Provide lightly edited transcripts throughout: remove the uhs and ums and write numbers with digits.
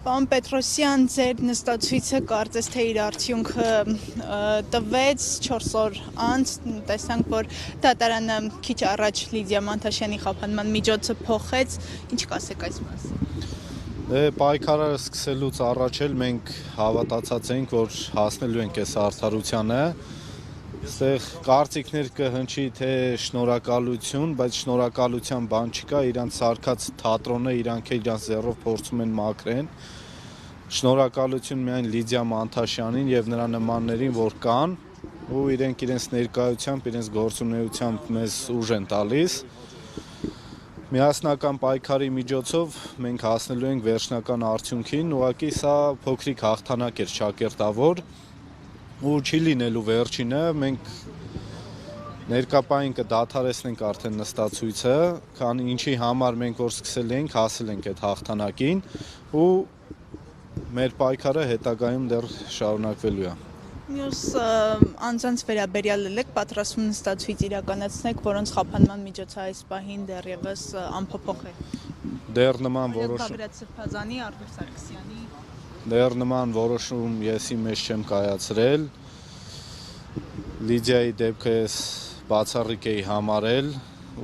Պարոն Պետրոսյան, ձեր նստացույցը կարծես թե իր արդյունքը տվեց 4 օր անց, տեսանք, որ դատարանը քիչ առաջ Լիդիա Մանթաշյանի խափանման միջոցը փոխեց, ինչ կասեք այս մասին։ Պայքարը սկսելուց առաջ էլ մենք հավատացած էինք, որ հասնելու ենք այս արդարությանը։ Այստեղ կարծիքներ կհնչի, թե շնորհակալություն, բայց շնորհակալության բան չկա, իրանց սարքած թատրոնը իրանք էլ իրանց ձեռով փորձում են մաքրեն։ Շնորհակալություն միայն Լիդիա Մանթաշյանին եւ նրա նմաններին, որ կան ու իրենք իրենց ներկայությամբ, իրենց գործունեությամբ մեզ ուժ են տալիս։ Միասնական պայքարի միջոցով մենք հասնելու ենք վերջնական արդյունքին, ուղղակի սա փոքրիկ հաղթանակ էր ճակերտավոր ու չի լինելու վերջինը, մենք ներկապային կդադարեցնենք արդեն նստացույցը, քանի ինչի համար մենք որ սկսել ենք, հասել ենք այդ հաղթանակին ու մեր պայքարը հետագայում դեռ շարունակվելու է։ Մյուս անձանց վերաբերյալ եք պատրաստվում նստացույց իրականացնեք, որոնց խափանման միջոցը այս պահին դեռևս անփոփոխ է։ Դեռ նման որոշում եսի մեջ չեմ կայացրել։ Լիդիայի դեպքը ես բացառիկ էի համարել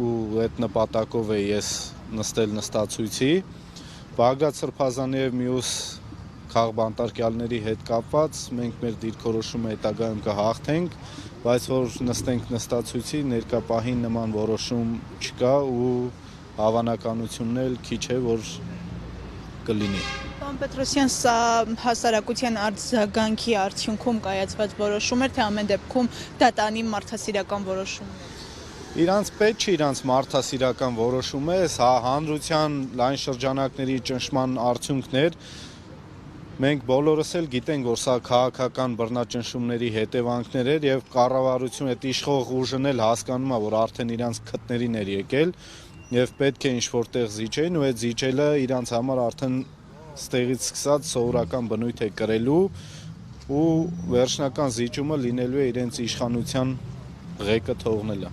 ու այդ նպատակով էի ես նստել նստացույցի։ Բագրատ Սրբազանի եւ մյուս քաղբանտարկյալների հետ կապված մենք մեր դիրքորոշումը հետագայում կհաղթենք, բայց որ նստենք նստացույցի, ներկա պահին նման որոշում չկա ու հավանականությունն էլ քիչ է, որ կլինի։ Պարոն Պետրոսյան, սա հասարակության արձագանքի արդյունքում կայացված որոշում էր, թե ամեն դեպքում դատարանի մարդասիրական որոշում է։ Իրանց պետք չի իրանց մարդասիրական որոշում է, սա հանրության լայն շրջանակների ճնշման արդյունքներ։ Մենք բոլորս էլ գիտենք, որ սա քաղաքական բռնաճնշումների հետևանքներ էր եւ կառավարությունը այդ իշխող ուժն էլ հասկանում է, որ արդեն իրանց քթներին էր եկել եւ պետք է ինչ-որ տեղ զիջեն ու այդ զիջելը իրանց համար արդեն ստեղից սկսած սովորական բնույթ է կրելու ու վերջնական զիջումը լինելու է իրենց իշխանության ղեկը թողնելը։